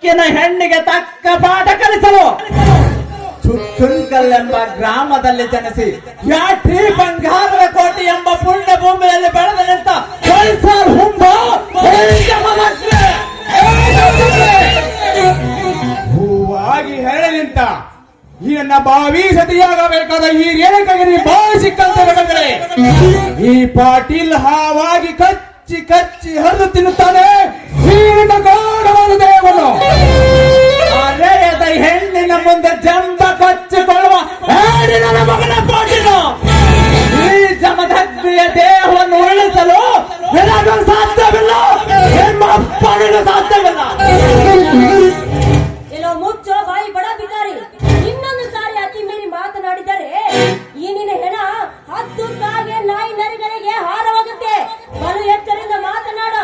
ಸೊಕ್ಕಿನ ಹೆಣ್ಣಿಗೆ ತಕ್ಕ ಪಾಠ ಕಲಿಸಲು ಚುಟ್ಟುಲ್ಕಲ್ ಎಂಬ ಗ್ರಾಮದಲ್ಲಿ ಜನಿಸಿ ಯಾಟ್ರಿ ಬಂಗಾರದ ಕೋಟೆ ಎಂಬ ಪುಣ್ಯ ಭೂಮಿಯಲ್ಲಿ ಬೆಳೆದ ನಿಂತ ಹೂವಾಗಿ ಹೆರಳಿ ನಿಂತ ಈ ನನ್ನ ಭಾವಿ ಸತಿಯಾಗಬೇಕಾದ ಈ ರೇಣುಕಗಿರಿ ಬಾಯಿ ಸಿಕ್ಕಂತೆ ಈ ಪಾಟೀಲ್ ಹಾವಾಗಿ ಕಚ್ಚಿ ಕಚ್ಚಿ ಹರಿದು ತಿನ್ನುತ್ತಾನೆ ಈ ನನ್ನ ಗೌರವದ ದೇವನು ಅರೆಯದ ಹೆಣ್ಣಿನ ಮುಂದೆ ಜಂಬ ಕಚ್ಚಿಕೊಳ್ಳುವ ನನ್ನ ಮಗನ ಪಾಟೀಲು ಈ ಜಮದಗ್ನಿಯ ದೇಹವನ್ನು ಉರುಳಿಸಲು ನಿನಗೂ ಸಾಧ್ಯವಿಲ್ಲ, ನಿಮ್ಮ ಅಪ್ಪನಿಗೂ ಸಾಧ್ಯವಿಲ್ಲ. ಎಲ್ಲೋ ಮುಚ್ಚೋ ಬಾಯಿ ಬಡ ಬಿಕಾರಿ, ಇನ್ನೊಂದು ಸಾರಿ ಅತಿ ಮೀರಿ ಮಾತನಾಡಿದರೆ ಈ ನಿನ್ನ ಹೆಣ ಹತ್ತು ಕಾಗೆ ನಾಯಿ ನರಿಗಳಿಗೆ ಹಾರವಾಗುತ್ತೆ. ಬಲು ಎಚ್ಚರಿಂದ ಮಾತನಾಡು.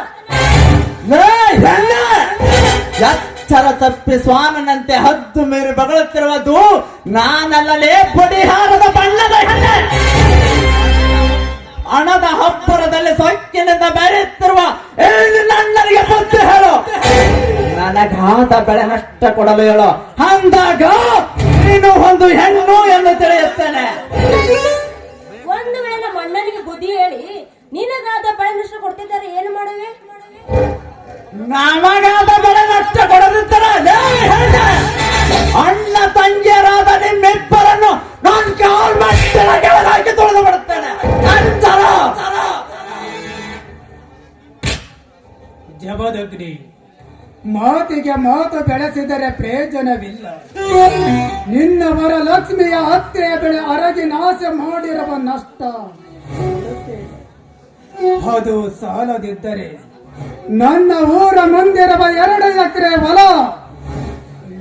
ಎಚ್ಚರ ತಪ್ಪಿ ಸ್ವಾನನಂತೆ ಹದ್ದು ಮೀರಿ ಬಗಳುತ್ತಿರುವುದು ನಾನಲ್ಲಲೇ ಬಡಿಹಾರದ ಬಣ್ಣದ ಹೆಣ್ಣೆ. ಹಣದ ಹಬ್ಬರದಲ್ಲಿ ಸೊಕ್ಕಿನಿಂದ ಬೆರೆಯುತ್ತಿರುವ ನನ್ನರಿಗೆ ಬುದ್ಧಿ ಹೇಳು. ನನಗಾದ ಬೆಳೆ ನಷ್ಟ ಕೊಡಲು ಹೇಳು. ಅಂದಾಗ ನೀನು ಒಂದು ಹೆಣ್ಣು ಎಂದು ತಿಳಿಯುತ್ತೇನೆ. ಒಂದು ವೇಳೆ ನಮ್ಮ ಅಣ್ಣನಿಗೆ ಬುದ್ಧಿ ಹೇಳಿ ನಿನಗಾದ ಬೆಳೆ ನಷ್ಟ ಕೊಡ್ತಿದ್ದಾರೆ ಏನು ಮಾಡುವೆ? ನಮಗಾದ ಬೆಳೆ ನಷ್ಟ ಕೊಡದಿದ್ದರೆ ಅಣ್ಣ ತಂಗಿಯರಾದ ನಿಮ್ಮಿಬ್ಬರನ್ನು ನಾನು ಕಾಲ್ ಮಟ್ಟಿನ ಕೆಳಗಾಗಿ ತೊಳೆದು ಬಿಡುತ್ತೇನೆ. ಜಮದಗ್ನಿ, ಮಾತಿಗೆ ಮಾತು ಬೆಳೆಸಿದರೆ ಪ್ರಯೋಜನವಿಲ್ಲ. ನಿನ್ನವರ ಲಕ್ಷ್ಮಿಯ ಹತ್ಯೆಯ ಬೆಳೆ ಅರಗಿ ನಾಶ ಮಾಡಿರುವ ನಷ್ಟ ಅದು ಸಾಲದಿದ್ದರೆ ನನ್ನ ಊರ ಮುಂದಿರುವ 2 ಎಕರೆ ಹೊಲ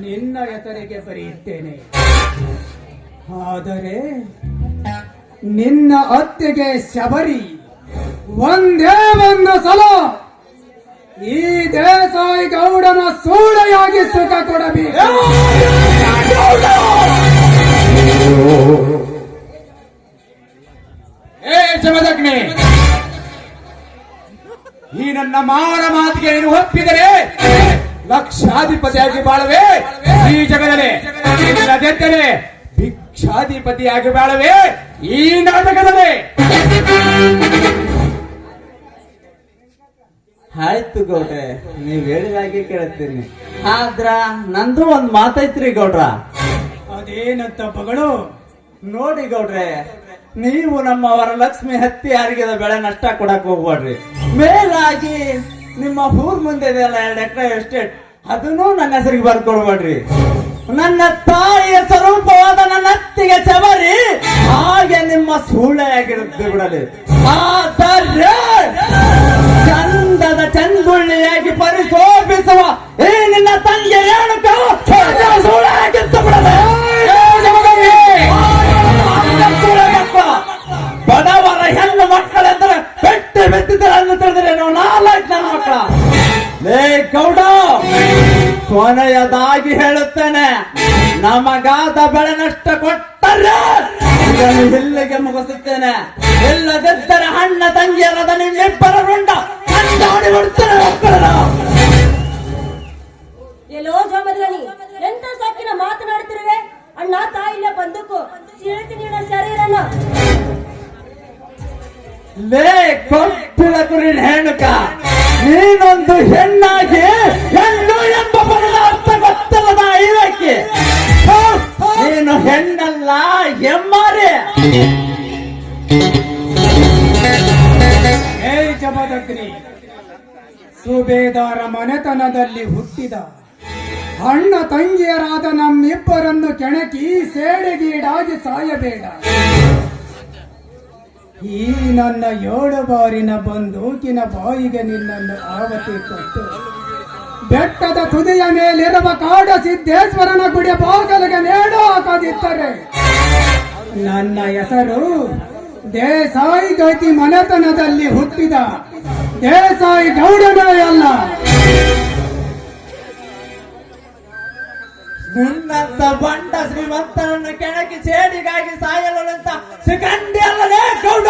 ನಿನ್ನ ಹೆಸರಿಗೆ ಬರೆಯುತ್ತೇನೆ. ಆದರೆ ನಿನ್ನ ಅತ್ತೆಗೆ ಶಬರಿ ಒಂದೇ ಒಂದು ಸಲ ಈ ದೇಸಾಯಿ ಗೌಡನ ಸೂಳೆಯಾಗಿ ಸುಖ ಕೊಡಬೇಕು. ಏ ಜಮದಗ್ನಿ, ಈ ನನ್ನ ಮಾವನ ಮಾತಿಗೆ ನೀನು ಒಪ್ಪಿದರೆ ಲಕ್ಷಾಧಿಪತಿಯಾಗಿ ಬಾಳುವೆ ಈ ಜಗದಲ್ಲಿ. ಇಲ್ಲದಿದ್ದರೆ ಭಿಕ್ಷಾಧಿಪತಿಯಾಗಿ ಬಾಳುವೆ ಈ ನಾಟಕದಲ್ಲಿ. ಆಯ್ತು ಗೌಡ್ರೆ, ನೀವ್ ಹೇಳಿದಾಗೆ ಕೇಳುತ್ತೀನಿ. ಆದ್ರ ನಂದು ಒಂದ್ ಮಾತೈತ್ರಿ ಗೌಡ್ರ. ಅದೇನಂತ ಮಗಳು? ನೋಡಿ ಗೌಡ್ರೆ, ನೀವು ನಮ್ಮ ವರಲಕ್ಷ್ಮಿ ಹತ್ತಿ ಹರಿಗೆದ ಬೆಳೆ ನಷ್ಟ ಕೊಡಕ್ ಹೋಗ್ಬೇಡ್ರಿ. ಮೇಲಾಗಿ ನಿಮ್ಮ ಊರ್ ಮುಂದೆ ಇದೆಯಲ್ಲ 2 ಎಕರೆ ಎಸ್ಟೇಟ್, ಅದನ್ನು ನನ್ನ ಹೆಸರಿಗೆ ಬರ್ಕೊಡ್ಬೇಡ್ರಿ. ನನ್ನ ತಾಯಿಯ ಸ್ವರೂಪವಾದ ನನ್ನ ಅತ್ತಿಗೆ ಚಬರಿ ಹಾಗೆ ನಿಮ್ಮ ಸೂಳೆಯಾಗಿರುತ್ತೆ ಬಿಡಲಿ. ಆದರೆ ಚಂದದ ಚಂದುಳ್ಳಿಯಾಗಿ ಪರಿಶೋಭಿಸುವ ಈ ನಿನ್ನ ತಂಗಿ ರೇಣುಕ ಸೂಳೆಯಾಗಿತ್ತು ಬಿಡಲಿ. ಬಡವರ ಹೆಣ್ಣು ಮಕ್ಕಳೆಂದರೆ ಬೆಟ್ಟಿ ಬೆತ್ತಿದ್ದಾರೆ ಅಂತ ತಿಳಿದ್ರೆ ನಾವು 4 ನನ್ನ ಮಕ್ಕಳ. ಲೇ ಗೌಡ, ಕೊನೆಯದಾಗಿ ಹೇಳುತ್ತೇನೆ, ನಮಗಾದ ಬೆಳೆ ನಷ್ಟ ಕೊಟ್ಟರೆ ಇದನ್ನು ಇಲ್ಲಿಗೆ ಮುಗಿಸುತ್ತೇನೆ. ಇಲ್ಲದಿದ್ದರೆ ಅಣ್ಣ ತಂಗಿಯರಾದ ನಿಮ್ಮಿಬ್ಬರ ರುಂಡ ಅಂದಾಡಿ ಬಿಡ್ತೇನೆ ಮಕ್ಕಳನ್ನ. ಎಲ್ಲೋ ಜಮದಗ್ನಿ, ಎಂತ ಸಾಕಿನ ಮಾತನಾಡುತ್ತಿರುವೆ? ಅಣ್ಣ ತಾಯಿಲ್ಲ ಬಂದಕ್ಕೂ ಸೀಳ್ತಿ ನೀಡ ಶರೀರನ. ಲೇ ಕೊಟ್ಟಿನ ಕುರಿನ ಹೆಣ್ಣುಕ, ನೀನೊಂದು ಹೆಣ್ಣಾಗಿ ಹೆಣ್ಣು ಎಂಬ ಪದದ ಅರ್ಥ ಗೊತ್ತಿಲ್ಲದ ಇದಕ್ಕೆ ನೀನು ಹೆಣ್ಣಲ್ಲ ಎಮ್ಮಾರೆ. ಹೇ ಜಮದಗ್ನಿ, ಸುಬೇದಾರ ಮನೆತನದಲ್ಲಿ ಹುಟ್ಟಿದ ಅಣ್ಣ ತಂಗಿಯರಾದ ನಮ್ಮಿಬ್ಬರನ್ನು ಕೆಣಕಿ ಸೇಡಿಗೀಡಾಗಿ ಸಾಯಬೇಡ. ಈ ನನ್ನ 7 ಬಾರಿನ ಬಂದೂಕಿನ ಬಾಯಿಗೆ ನಿನ್ನನ್ನು ಆವತಿ ಕೊಟ್ಟು ಬೆಟ್ಟದ ತುದಿಯ ಮೇಲಿರುವ ಕಾಡ ಸಿದ್ದೇಶ್ವರನ ಗುಡಿಯ ಬಾಗಿಲಿಗೆ ನೇಣು ಹಾಕದಿದ್ದರೆ ನನ್ನ ಹೆಸರು ದೇಸಾಯಿ ಗತಿ ಮನೆತನದಲ್ಲಿ ಹುಟ್ಟಿದ ದೇಸಾಯಿ ಗೌಡನೇ ಅಲ್ಲ. ನಿನ್ನಂತ ಬಂಡ ಶ್ರೀಮಂತನನ್ನು ಕೆಣಕಿ ಸೇಡಿಗಾಗಿ ಸಾಯಲಂತ ಸಿಕಂಡಿ ಅಲ್ಲಲೇ ಗೌಡ.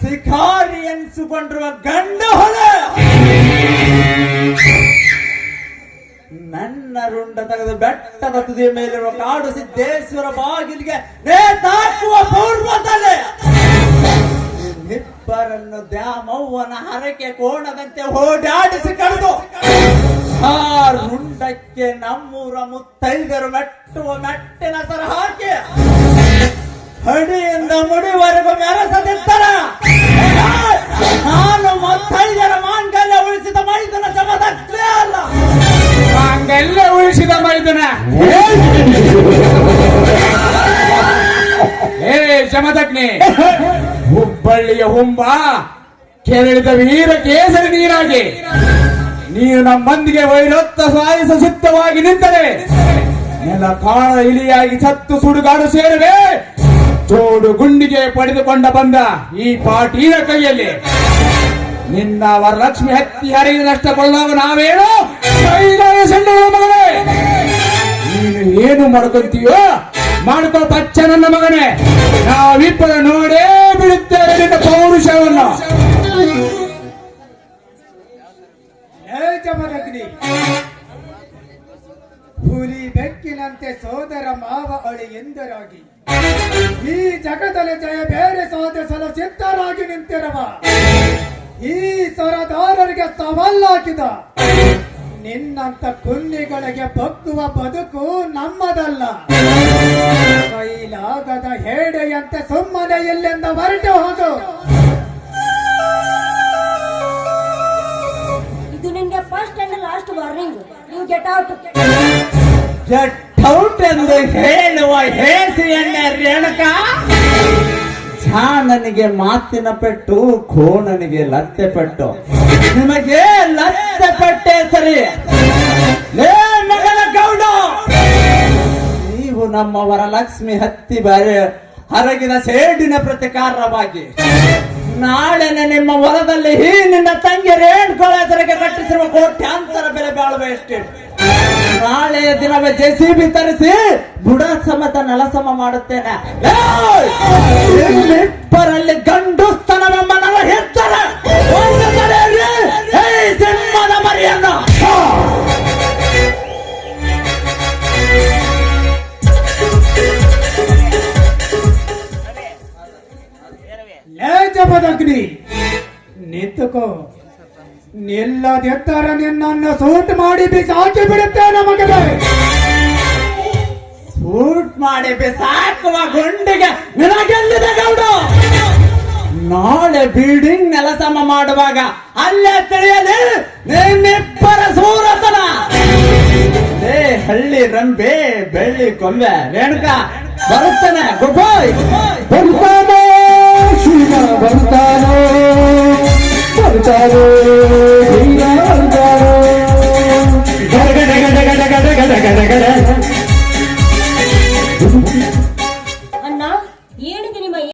ಶಿಖಾರಿ ಎನಿಸಿಕೊಂಡಿರುವ ಗಂಡು ಹೊಲೆ. ನನ್ನ ರುಂಡ ತೆಗೆದು ಬೆಟ್ಟದ ತುದಿಯ ಮೇಲಿರುವ ಕಾಡು ಸಿದ್ದೇಶ್ವರ ಬಾಗಿಲಿಗೆ ನೇತಾಕುವ ಪೂರ್ವದಲ್ಲೇ ನಿಬ್ಬರನ್ನು ದ್ಯಾಮವ್ವನ ಹರಕೆ ಕೋಣದಂತೆ ಓಡಾಡಿಸಿ ಕಳೆದು ಆ ರುಂಡಕ್ಕೆ ನಮ್ಮೂರ ಮುತ್ತೈದರು ಮೆಟ್ಟುವ ಮೆಟ್ಟಿನ ಸರ ಹಾಕಿ ಹಡಿಯಿಂದ ಮುಡಿವರೆಗೂ ಮೆರೆಸದಿದ್ದರೆ ನಾನು ಮುತ್ತೈದರ ಮಾಂಗಲ್ಯ ಉಳಿಸಿದ ಮೈದನ ಜಮದಗ್ನೇ ಅಲ್ಲ. ಹಂಗೆಲ್ಲ ಉಳಿಸಿದ ಮೈದನ ಹೇ ಜಮದಗ್ನಿ, ಹುಬ್ಬಳ್ಳಿಯ ಹುಂಬ ಕೆರಳಿದ ವೀರ ಕೇಸರಿ ನೀರಾಗಿ ನೀನು ನಮ್ಮಂದಿಗೆ ವೈರತ್ವ ಸಾಯಿಸ ಸಿದ್ಧವಾಗಿ ನಿಂತರೆ ನೆಲ ಕಾಣ ಇಲಿಯಾಗಿ ಸತ್ತು ಸುಡುಗಾಡು ಸೇರುವೆ. ಜೋಡು ಗುಂಡಿಗೆ ಪಡೆದುಕೊಂಡ ಬಂದ ಈ ಪಾಟೀಲ ಕೈಯಲ್ಲಿ ನಿನ್ನ ವರಲಕ್ಷ್ಮಿ ಹತ್ತಿ ಹರಿದು ನಷ್ಟಗೊಳ್ಳಾಗ ನಾವೇನು ಸಣ್ಣಗಳ ಮಗನೇ, ನೀನು ಏನು ಮಾಡ್ಕೊಂತೀಯೋ ಮಾಡ್ಕೋ ಪಚ್ಚ ನನ್ನ ಮಗನೇ. ನಾವಿಬ್ಬರು ನೋಡೇ ಬಿಡುತ್ತೇವೆ ನಿನ್ನ ಪೌರುಷವನ್ನು. ಜಮದಗ್ನಿ, ಹುಲಿ ಬೆಕ್ಕಿನಂತೆ ಸೋದರ ಮಾವ ಅಳಿ ಎಂದರಾಗಿ ಈ ಜಗದಲ್ಲಿ ಜಯ ಬೇರೆ ಸಾಧಿಸಲು ಸಿದ್ಧರಾಗಿ ನಿಂತಿರುವ ಈ ಸರದಾರರಿಗೆ ಸವಾಲಾಕಿದ ನಿನ್ನಂತ ಕುನ್ನಿಗಳಿಗೆ ಬಗ್ಗುವ ಬದುಕು ನಮ್ಮದಲ್ಲ. ಕೈಲಾಗದ ಹೇಡೆಯಂತೆ ಸುಮ್ಮನೆ ಇಲ್ಲಿಂದ ಹೊರಟು ಹೋಗು. ಇದು ನಿನ್ಗೆ first and last warning. You get out. Get out ಎಂದು ಹೇಳುವ ಹೇಸಿಯಣ್ಣ ರೇಣುಕ ಜಾಣನಿಗೆ ಮಾತಿನ ಪೆಟ್ಟು, ಕೋಣನಿಗೆ ಲತ್ತೆ ಪೆಟ್ಟು. ನಿಮಗೆ ಲತ್ತೆ ಪಟ್ಟೆ ಸರಿ. ಲೇ ಮಗನ ಗೌಡ, ನೀವು ನಮ್ಮ ವರಲಕ್ಷ್ಮಿ ಹತ್ತಿ ಬಾರಿ ಹರಗಿದ ಸೇಡಿನ ಪ್ರತಿಕಾರವಾಗಿ ನಾಳೆನೆ ನಿಮ್ಮ ಹೊಲದಲ್ಲಿ ಈ ನಿನ್ನ ತಂಗಿ ರೇಣುಗಳ ಹೆಸರಿಗೆ ಕಟ್ಟಿಸಿರುವ ಕೋಟ್ಯಾಂತರ ಬೆಲೆ ಬಾಳುವ ಎಸ್ಟೇಟ್ ನಾಳೆಯ ದಿನವೇ ಜೆಸಿಬಿ ತರಿಸಿ ಬುಡ ಸಮೇತ ನೆಲಸಮ ಮಾಡುತ್ತೇನೆ. ಇಬ್ಬರಲ್ಲಿ ಗಂಡುಸ್ತನವೆಂಬ ನಲ ಹೆತ್ತರೆ ಒಂದು ತಲೆಯಲ್ಲಿ ಈ ಸಿಂಹದ ಮರಿಯನ್ನು. ಲೇ ಜಮದಗ್ನಿ, ನಿಂತುಕೋ. ನಿಲ್ಲದೆತ್ತರ ನಿನ್ನನ್ನು ಸೂಟ್ ಮಾಡಿ ಬಿಸಾಕಿ ಬಿಡುತ್ತೇನೆ ಮಗನೇ. ಸೂಟ್ ಮಾಡಿ ಬಿಸಾಕುವ ಗುಂಡಿಗೆ ನಿನಗೆಲ್ಲಿದೆ ಗೌಡ? ನಾಳೆ ಬಿಲ್ಡಿಂಗ್ ನೆಲಸಮ ಮಾಡುವಾಗ ಅಲ್ಲೇ ತಿಳಿಯಲಿ ನಿಮ್ಮಿಬ್ಬರ ಸೂರತನ. ಏ ಹಳ್ಳಿ ರಂಬೆ ಬೆಳ್ಳಿ ಕೊಂಬೆ ರೇಣುಕ ಬರುತ್ತಾನೆ. ಗುಡ್ ಬಾಯ್. ಬರ್ತಾನೋ ಶಿವ ಬರ್ತಾನೋ ಬರ್ತಾನೋ